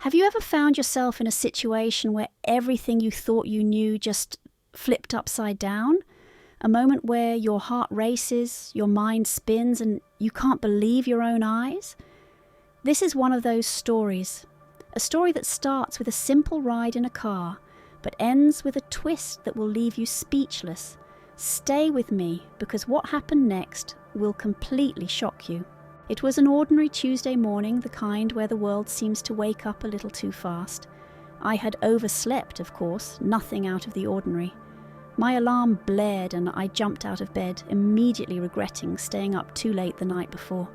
Have you ever found yourself in a situation where everything you thought you knew just flipped upside down? A moment where your heart races, your mind spins, and you can't believe your own eyes? This is one of those stories. A story that starts with a simple ride in a car, but ends with a twist that will leave you speechless. Stay with me, because what happened next will completely shock you. It was an ordinary Tuesday morning, the kind where the world seems to wake up a little too fast. I had overslept, of course, nothing out of the ordinary. My alarm blared and I jumped out of bed, immediately regretting staying up too late the night before.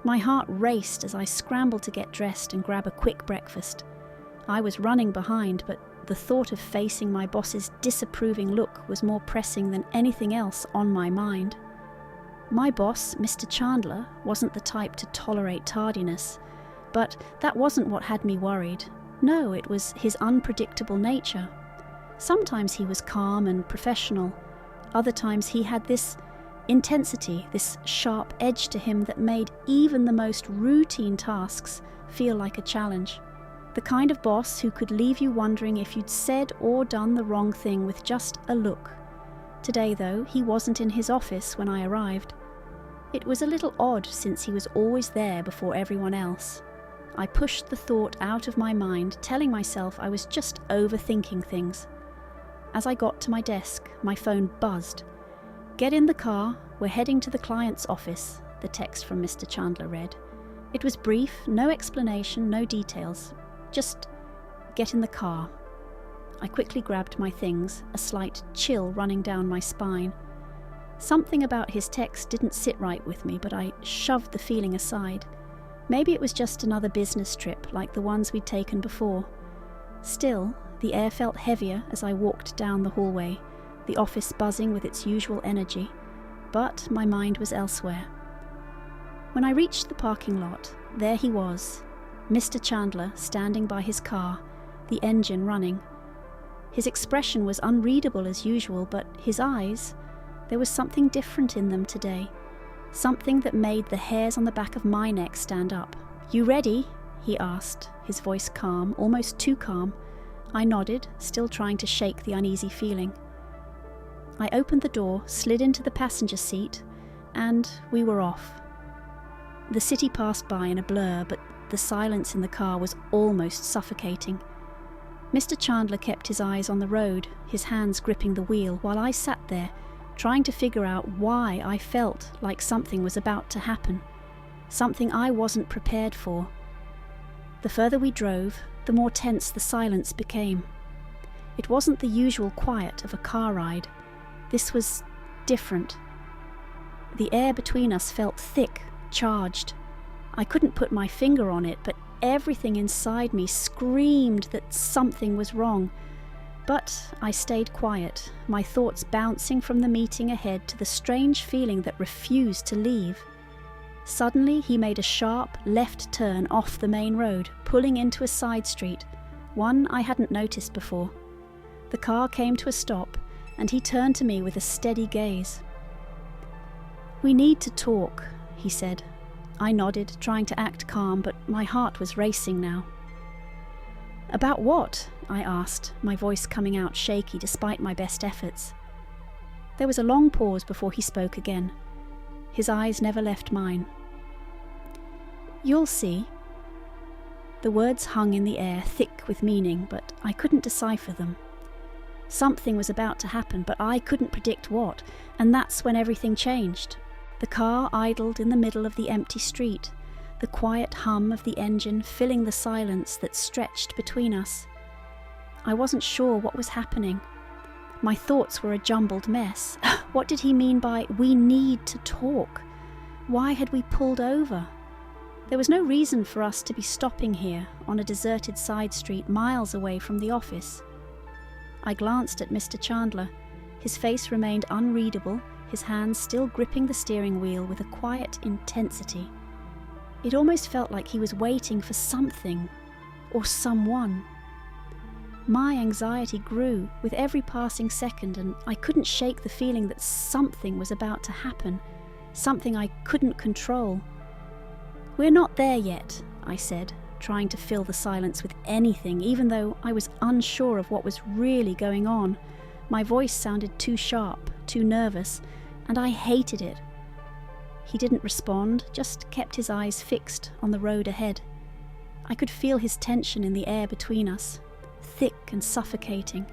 My heart raced as I scrambled to get dressed and grab a quick breakfast. I was running behind, but the thought of facing my boss's disapproving look was more pressing than anything else on my mind. My boss, Mr. Chandler, wasn't the type to tolerate tardiness, but that wasn't what had me worried. No, it was his unpredictable nature. Sometimes he was calm and professional. Other times he had this intensity, this sharp edge to him that made even the most routine tasks feel like a challenge. The kind of boss who could leave you wondering if you'd said or done the wrong thing with just a look. Today, though, he wasn't in his office when I arrived. It was a little odd since he was always there before everyone else. I pushed the thought out of my mind, telling myself I was just overthinking things. As I got to my desk, my phone buzzed. "Get in the car, we're heading to the client's office," the text from Mr. Chandler read. It was brief, no explanation, no details. Just get in the car. I quickly grabbed my things, a slight chill running down my spine. Something about his text didn't sit right with me, but I shoved the feeling aside. Maybe it was just another business trip like the ones we'd taken before. Still, the air felt heavier as I walked down the hallway, the office buzzing with its usual energy, but my mind was elsewhere. When I reached the parking lot, there he was, Mr. Chandler standing by his car, the engine running. His expression was unreadable as usual, but his eyes, there was something different in them today. Something that made the hairs on the back of my neck stand up. "You ready?" he asked, his voice calm, almost too calm. I nodded, still trying to shake the uneasy feeling. I opened the door, slid into the passenger seat, and we were off. The city passed by in a blur, but the silence in the car was almost suffocating. Mr. Chandler kept his eyes on the road, his hands gripping the wheel, while I sat there, trying to figure out why I felt like something was about to happen, something I wasn't prepared for. The further we drove, the more tense the silence became. It wasn't the usual quiet of a car ride. This was different. The air between us felt thick, charged. I couldn't put my finger on it, but everything inside me screamed that something was wrong. But I stayed quiet, my thoughts bouncing from the meeting ahead to the strange feeling that refused to leave. Suddenly, he made a sharp left turn off the main road, pulling into a side street, one I hadn't noticed before. The car came to a stop, and he turned to me with a steady gaze. "We need to talk," he said. I nodded, trying to act calm, but my heart was racing now. "About what?" I asked, my voice coming out shaky despite my best efforts. There was a long pause before he spoke again. His eyes never left mine. "You'll see." The words hung in the air, thick with meaning, but I couldn't decipher them. Something was about to happen, but I couldn't predict what, and that's when everything changed. The car idled in the middle of the empty street, the quiet hum of the engine filling the silence that stretched between us. I wasn't sure what was happening. My thoughts were a jumbled mess. What did he mean by, "we need to talk"? Why had we pulled over? There was no reason for us to be stopping here, on a deserted side street miles away from the office. I glanced at Mr. Chandler. His face remained unreadable, his hands still gripping the steering wheel with a quiet intensity. It almost felt like he was waiting for something, or someone. My anxiety grew with every passing second, and I couldn't shake the feeling that something was about to happen, something I couldn't control. "We're not there yet," I said, trying to fill the silence with anything, even though I was unsure of what was really going on. My voice sounded too sharp, too nervous, and I hated it. He didn't respond, just kept his eyes fixed on the road ahead. I could feel his tension in the air between us, thick and suffocating.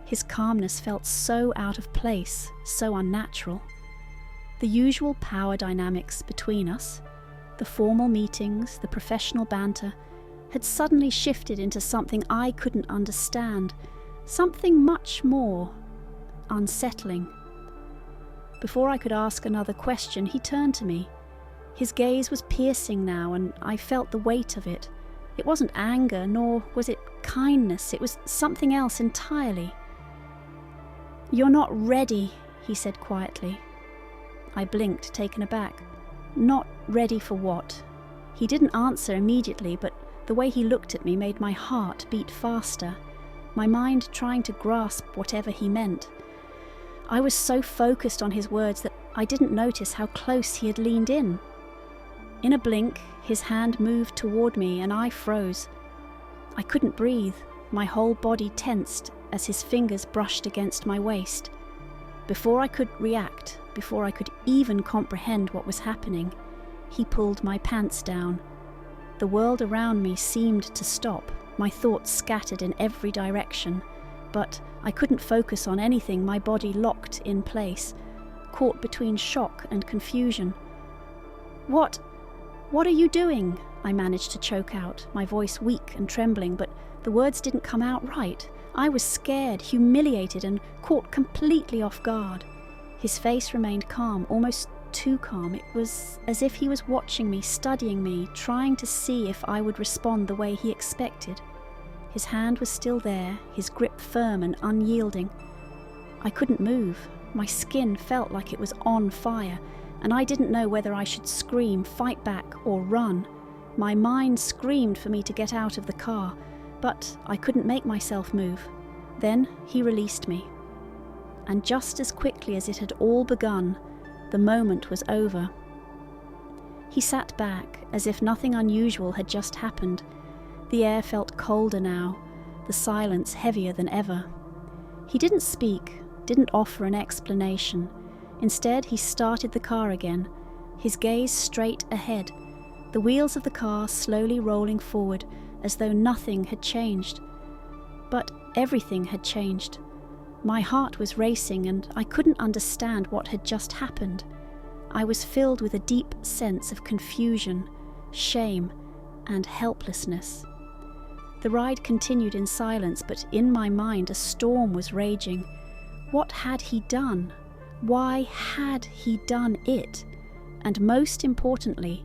His calmness felt so out of place, so unnatural. The usual power dynamics between us, the formal meetings, the professional banter, had suddenly shifted into something I couldn't understand, something much more unsettling. Before I could ask another question, he turned to me. His gaze was piercing now, and I felt the weight of it. It wasn't anger, nor was it kindness. It was something else entirely. "You're not ready," he said quietly. I blinked, taken aback. Not ready for what? He didn't answer immediately, but the way he looked at me made my heart beat faster, my mind trying to grasp whatever he meant. I was so focused on his words that I didn't notice how close he had leaned in. In a blink, his hand moved toward me and I froze. I couldn't breathe, my whole body tensed as his fingers brushed against my waist. Before I could react, before I could even comprehend what was happening, he pulled my pants down. The world around me seemed to stop, my thoughts scattered in every direction, but I couldn't focus on anything, my body locked in place, caught between shock and confusion. What are you doing?" I managed to choke out, my voice weak and trembling, but the words didn't come out right. I was scared, humiliated, and caught completely off guard. His face remained calm, almost too calm. It was as if he was watching me, studying me, trying to see if I would respond the way he expected. His hand was still there, his grip firm and unyielding. I couldn't move. My skin felt like it was on fire, and I didn't know whether I should scream, fight back, or run. My mind screamed for me to get out of the car, but I couldn't make myself move. Then he released me. And just as quickly as it had all begun, the moment was over. He sat back, as if nothing unusual had just happened. The air felt colder now, the silence heavier than ever. He didn't speak, didn't offer an explanation. Instead, he started the car again, his gaze straight ahead, the wheels of the car slowly rolling forward as though nothing had changed. But everything had changed. My heart was racing and I couldn't understand what had just happened. I was filled with a deep sense of confusion, shame, and helplessness. The ride continued in silence, but in my mind a storm was raging. What had he done? Why had he done it? And most importantly,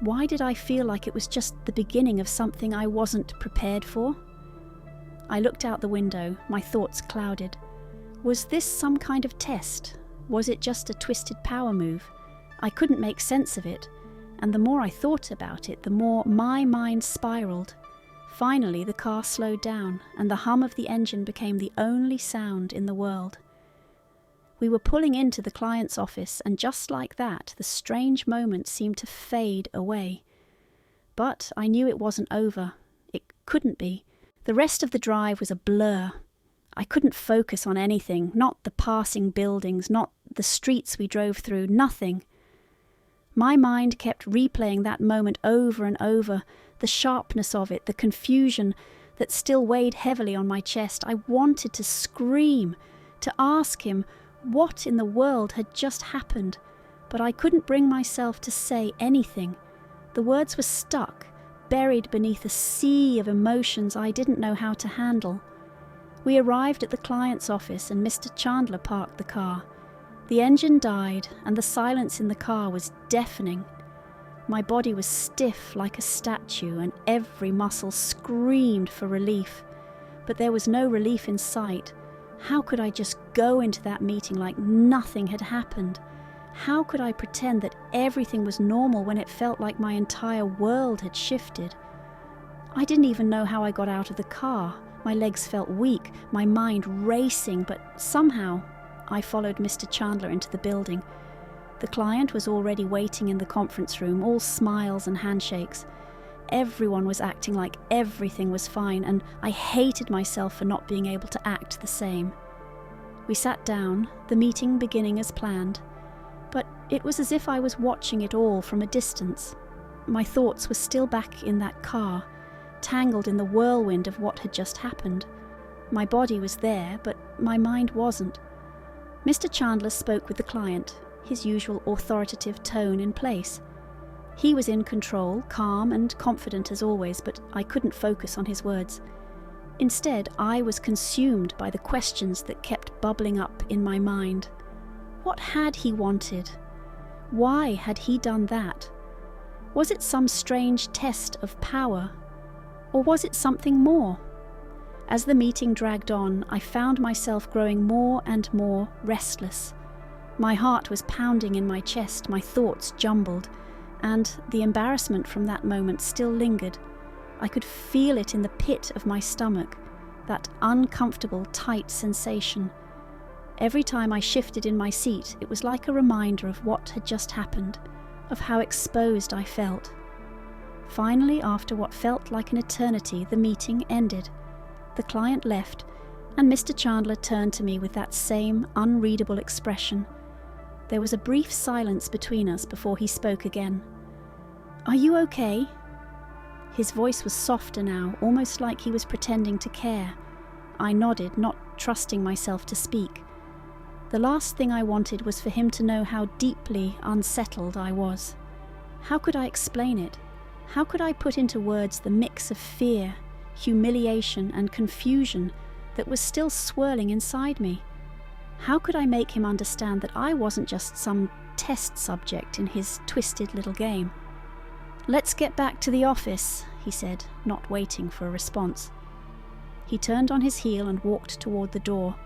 why did I feel like it was just the beginning of something I wasn't prepared for? I looked out the window, my thoughts clouded. Was this some kind of test? Was it just a twisted power move? I couldn't make sense of it, and the more I thought about it, the more my mind spiraled. Finally, the car slowed down, and the hum of the engine became the only sound in the world. We were pulling into the client's office, and just like that, the strange moment seemed to fade away. But I knew it wasn't over. It couldn't be. The rest of the drive was a blur. I couldn't focus on anything, not the passing buildings, not the streets we drove through, nothing. My mind kept replaying that moment over and over, the sharpness of it, the confusion that still weighed heavily on my chest. I wanted to scream, to ask him what in the world had just happened, but I couldn't bring myself to say anything. The words were stuck, buried beneath a sea of emotions I didn't know how to handle. We arrived at the client's office and Mr. Chandler parked the car. The engine died and the silence in the car was deafening. My body was stiff like a statue and every muscle screamed for relief. But there was no relief in sight. How could I just go into that meeting like nothing had happened? How could I pretend that everything was normal when it felt like my entire world had shifted? I didn't even know how I got out of the car. My legs felt weak, my mind racing, but somehow I followed Mr. Chandler into the building. The client was already waiting in the conference room, all smiles and handshakes. everyone was acting like everything was fine, and I hated myself for not being able to act the same. We sat down, the meeting beginning as planned, but it was as if I was watching it all from a distance. My thoughts were still back in that car, tangled in the whirlwind of what had just happened. My body was there, but my mind wasn't. Mr. Chandler spoke with the client, his usual authoritative tone in place. He was in control, calm and confident as always, but I couldn't focus on his words. Instead, I was consumed by the questions that kept bubbling up in my mind. What had he wanted? Why had he done that? Was it some strange test of power? Or was it something more? As the meeting dragged on, I found myself growing more and more restless. My heart was pounding in my chest, my thoughts jumbled, and the embarrassment from that moment still lingered. I could feel it in the pit of my stomach, that uncomfortable, tight sensation. Every time I shifted in my seat, it was like a reminder of what had just happened, of how exposed I felt. Finally, after what felt like an eternity, the meeting ended. The client left, and Mr. Chandler turned to me with that same unreadable expression. There was a brief silence between us before he spoke again. "Are you okay?" His voice was softer now, almost like he was pretending to care. I nodded, not trusting myself to speak. The last thing I wanted was for him to know how deeply unsettled I was. How could I explain it? How could I put into words the mix of fear, humiliation, and confusion that was still swirling inside me? How could I make him understand that I wasn't just some test subject in his twisted little game? "Let's get back to the office," he said, not waiting for a response. He turned on his heel and walked toward the door,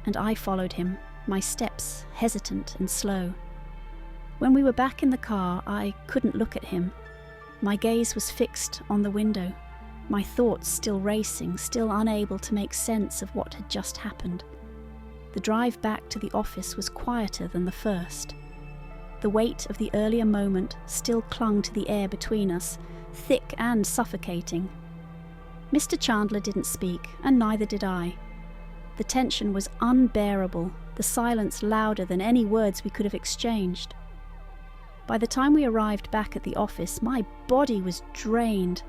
and I followed him, my steps hesitant and slow. When we were back in the car, I couldn't look at him. My gaze was fixed on the window, my thoughts still racing, still unable to make sense of what had just happened. The drive back to the office was quieter than the first. The weight of the earlier moment still clung to the air between us, thick and suffocating. Mr. Chandler didn't speak, and neither did I. The tension was unbearable, the silence louder than any words we could have exchanged. By the time we arrived back at the office, my body was drained.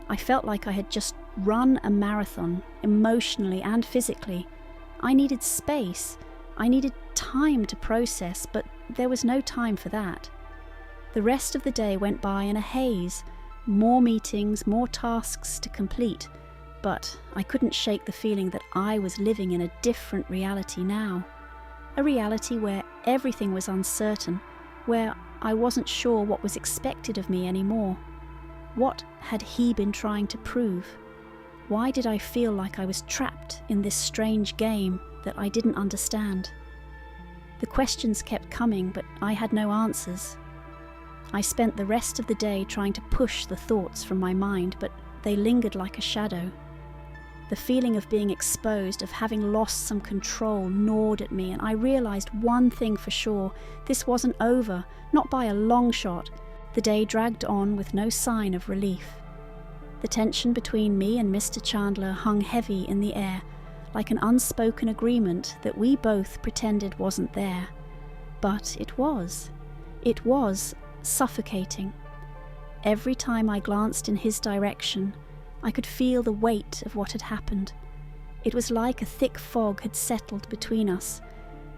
I felt like I had just run a marathon, emotionally and physically. I needed space. I needed time to process, but there was no time for that. The rest of the day went by in a haze, more meetings, more tasks to complete, but I couldn't shake the feeling that I was living in a different reality now. A reality where everything was uncertain, where I wasn't sure what was expected of me anymore. What had he been trying to prove? Why did I feel like I was trapped in this strange game that I didn't understand? The questions kept coming, but I had no answers. I spent the rest of the day trying to push the thoughts from my mind, but they lingered like a shadow. The feeling of being exposed, of having lost some control, gnawed at me, and I realized one thing for sure: this wasn't over, not by a long shot. The day dragged on with no sign of relief. The tension between me and Mr. Chandler hung heavy in the air, like an unspoken agreement that we both pretended wasn't there. But it was. It was suffocating. Every time I glanced in his direction, I could feel the weight of what had happened. It was like a thick fog had settled between us,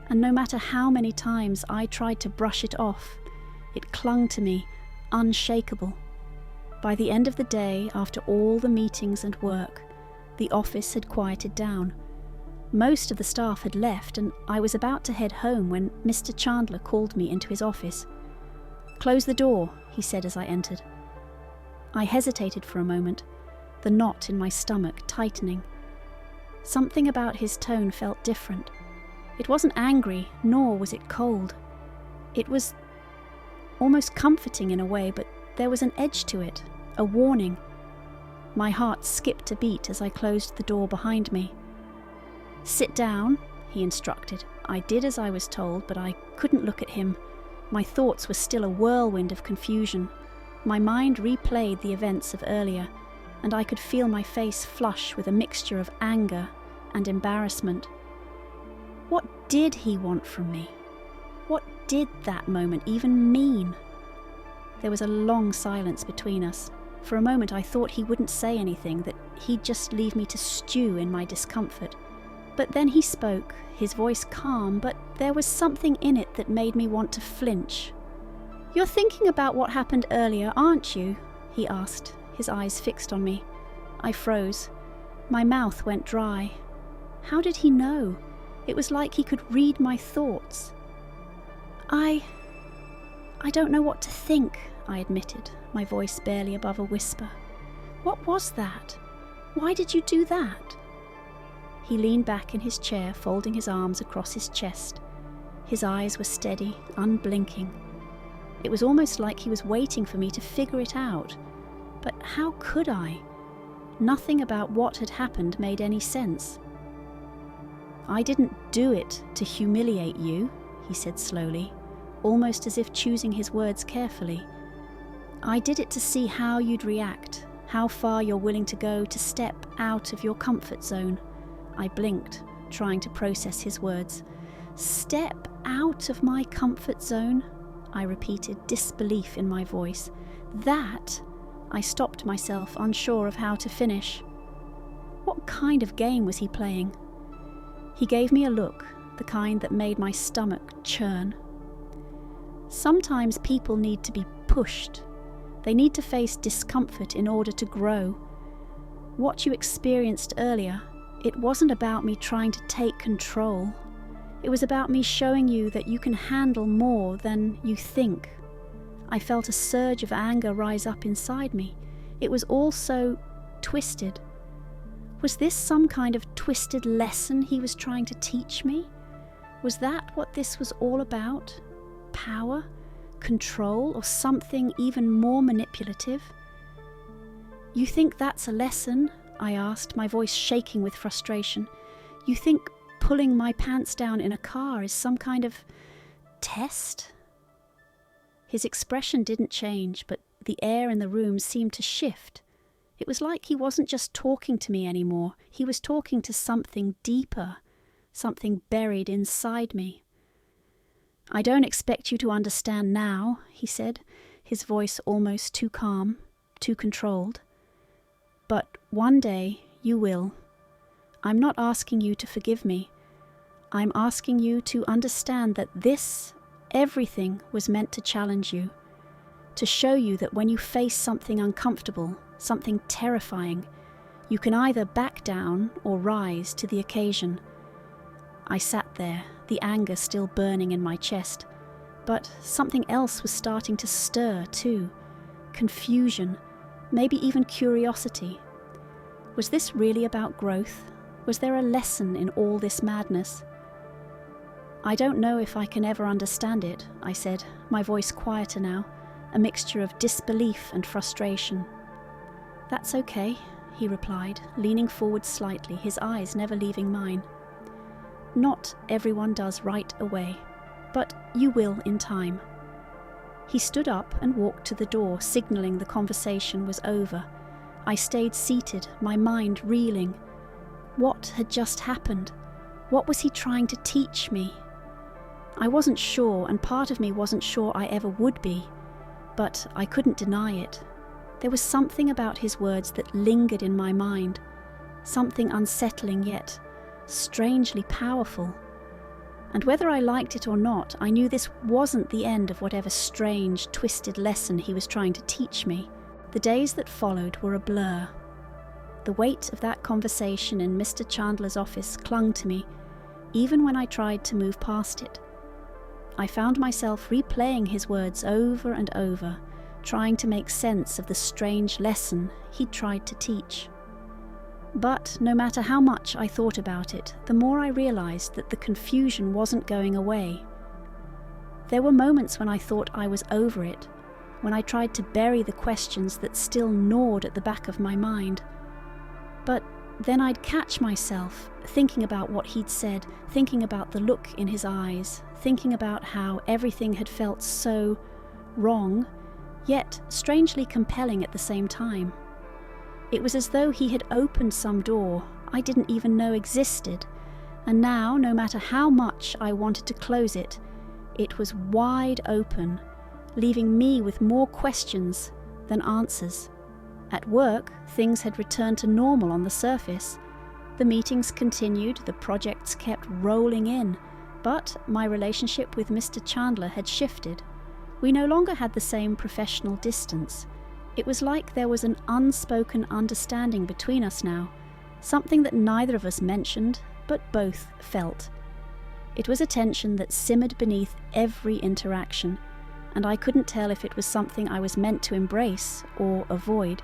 and no matter how many times I tried to brush it off, it clung to me, unshakable. By the end of the day, after all the meetings and work, the office had quieted down. Most of the staff had left, and I was about to head home when Mr. Chandler called me into his office. "Close the door," he said as I entered. I hesitated for a moment, the knot in my stomach tightening. Something about his tone felt different. It wasn't angry, nor was it cold. It was almost comforting in a way, but there was an edge to it, a warning. My heart skipped a beat as I closed the door behind me. "Sit down," he instructed. I did as I was told, but I couldn't look at him. My thoughts were still a whirlwind of confusion. My mind replayed the events of earlier, and I could feel my face flush with a mixture of anger and embarrassment. What did he want from me? What did that moment even mean? There was a long silence between us. For a moment I thought he wouldn't say anything, that he'd just leave me to stew in my discomfort. But then he spoke, his voice calm, but there was something in it that made me want to flinch. "You're thinking about what happened earlier, aren't you?" he asked, his eyes fixed on me. I froze. My mouth went dry. How did he know? It was like he could read my thoughts. I don't know what to think," I admitted, my voice barely above a whisper. "What was that? Why did you do that?" He leaned back in his chair, folding his arms across his chest. His eyes were steady, unblinking. It was almost like he was waiting for me to figure it out. But how could I? Nothing about what had happened made any sense. "I didn't do it to humiliate you," he said slowly, almost as if choosing his words carefully. "I did it to see how you'd react, how far you're willing to go to step out of your comfort zone." I blinked, trying to process his words. "Step out of my comfort zone?" I repeated, disbelief in my voice. "That?" I stopped myself, unsure of how to finish. What kind of game was he playing? He gave me a look, the kind that made my stomach churn. "Sometimes people need to be pushed. They need to face discomfort in order to grow. What you experienced earlier, it wasn't about me trying to take control. It was about me showing you that you can handle more than you think." I felt a surge of anger rise up inside me. It was all so twisted. Was this some kind of twisted lesson he was trying to teach me? Was that what this was all about? Power? Control? Or something even more manipulative? "You think that's a lesson?" I asked, my voice shaking with frustration. "You think pulling my pants down in a car is some kind of test?" His expression didn't change, but the air in the room seemed to shift. It was like he wasn't just talking to me anymore. He was talking to something deeper, something buried inside me. "I don't expect you to understand now," he said, his voice almost too calm, too controlled. "But one day you will. I'm not asking you to forgive me. I'm asking you to understand that everything was meant to challenge you, to show you that when you face something uncomfortable, something terrifying, you can either back down or rise to the occasion." I sat there, the anger still burning in my chest, but something else was starting to stir too. Confusion, maybe even curiosity. Was this really about growth? Was there a lesson in all this madness? "I don't know if I can ever understand it," I said, my voice quieter now, a mixture of disbelief and frustration. "That's okay," he replied, leaning forward slightly, his eyes never leaving mine. "Not everyone does right away, but you will in time." He stood up and walked to the door, signaling the conversation was over. I stayed seated, my mind reeling. What had just happened? What was he trying to teach me? I wasn't sure, and part of me wasn't sure I ever would be, but I couldn't deny it. There was something about his words that lingered in my mind, something unsettling yet strangely powerful. And whether I liked it or not, I knew this wasn't the end of whatever strange, twisted lesson he was trying to teach me. The days that followed were a blur. The weight of that conversation in Mr. Chandler's office clung to me, even when I tried to move past it. I found myself replaying his words over and over, trying to make sense of the strange lesson he'd tried to teach. But no matter how much I thought about it, the more I realized that the confusion wasn't going away. There were moments when I thought I was over it, when I tried to bury the questions that still gnawed at the back of my mind. But then I'd catch myself thinking about what he'd said, thinking about the look in his eyes, thinking about how everything had felt so wrong, yet strangely compelling at the same time. It was as though he had opened some door I didn't even know existed, and now, no matter how much I wanted to close it, it was wide open, leaving me with more questions than answers. At work, things had returned to normal on the surface. The meetings continued, the projects kept rolling in, but my relationship with Mr. Chandler had shifted. We no longer had the same professional distance. It was like there was an unspoken understanding between us now, something that neither of us mentioned, but both felt. It was a tension that simmered beneath every interaction, and I couldn't tell if it was something I was meant to embrace or avoid.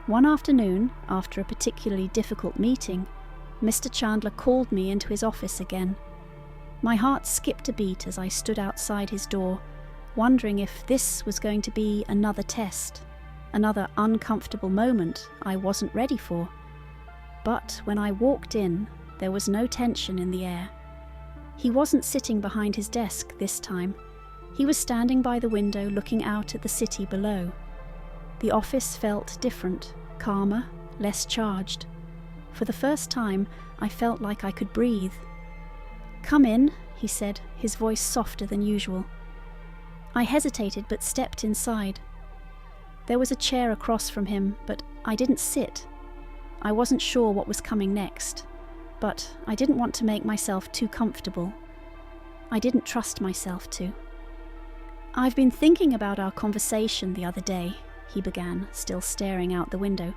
One afternoon, after a particularly difficult meeting, Mr. Chandler called me into his office again. My heart skipped a beat as I stood outside his door, wondering if this was going to be another test, another uncomfortable moment I wasn't ready for. But when I walked in, there was no tension in the air. He wasn't sitting behind his desk this time. He was standing by the window looking out at the city below. The office felt different, calmer, less charged. For the first time, I felt like I could breathe. "Come in," he said, his voice softer than usual. I hesitated but stepped inside. There was a chair across from him, but I didn't sit. I wasn't sure what was coming next, but I didn't want to make myself too comfortable. I didn't trust myself to. "I've been thinking about our conversation the other day," he began, still staring out the window,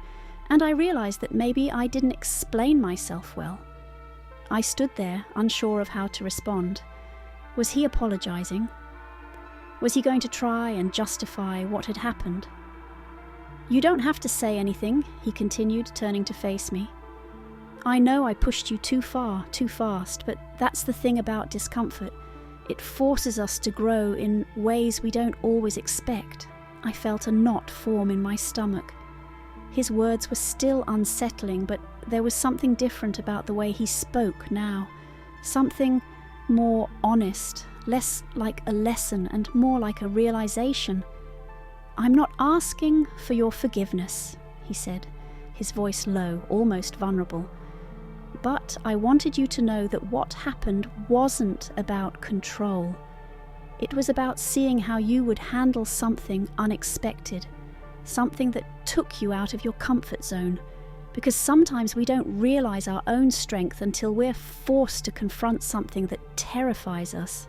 and I realized that maybe I didn't explain myself well. I stood there, unsure of how to respond. Was he apologizing? Was he going to try and justify what had happened? "You don't have to say anything," he continued, turning to face me. "I know I pushed you too far, too fast, but that's the thing about discomfort. It forces us to grow in ways we don't always expect." I felt a knot form in my stomach. His words were still unsettling, but there was something different about the way he spoke now. Something more honest, less like a lesson and more like a realization. "I'm not asking for your forgiveness," he said, his voice low, almost vulnerable. "But I wanted you to know that what happened wasn't about control. It was about seeing how you would handle something unexpected, something that took you out of your comfort zone, because sometimes we don't realize our own strength until we're forced to confront something that terrifies us."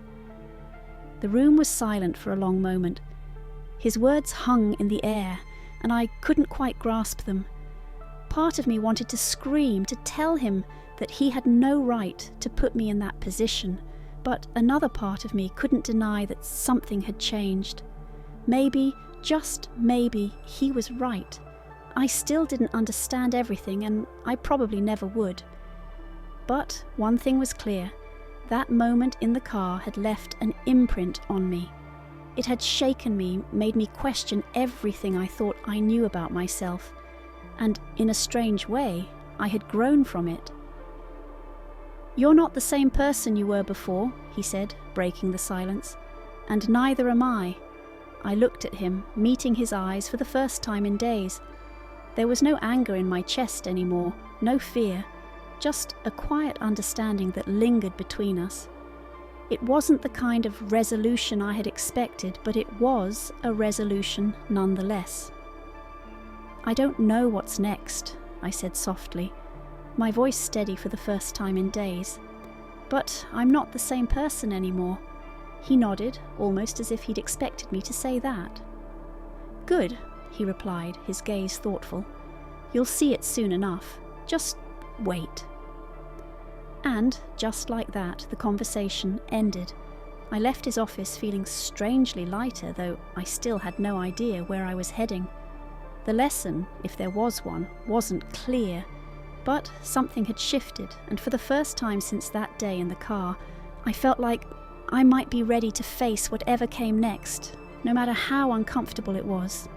The room was silent for a long moment. His words hung in the air, and I couldn't quite grasp them. Part of me wanted to scream, to tell him that he had no right to put me in that position, but another part of me couldn't deny that something had changed. Maybe, just maybe, he was right. I still didn't understand everything, and I probably never would. But one thing was clear. That moment in the car had left an imprint on me. It had shaken me, made me question everything I thought I knew about myself, and in a strange way, I had grown from it. "You're not the same person you were before," he said, breaking the silence, "and neither am I." I looked at him, meeting his eyes for the first time in days. There was no anger in my chest anymore, no fear, just a quiet understanding that lingered between us. It wasn't the kind of resolution I had expected, but it was a resolution nonetheless. "I don't know what's next," I said softly, my voice steady for the first time in days. "But I'm not the same person anymore." He nodded, almost as if he'd expected me to say that. "Good," he replied, his gaze thoughtful. "You'll see it soon enough. Just wait." And, just like that, the conversation ended. I left his office feeling strangely lighter, though I still had no idea where I was heading. The lesson, if there was one, wasn't clear, but something had shifted, and for the first time since that day in the car, I felt like I might be ready to face whatever came next, no matter how uncomfortable it was.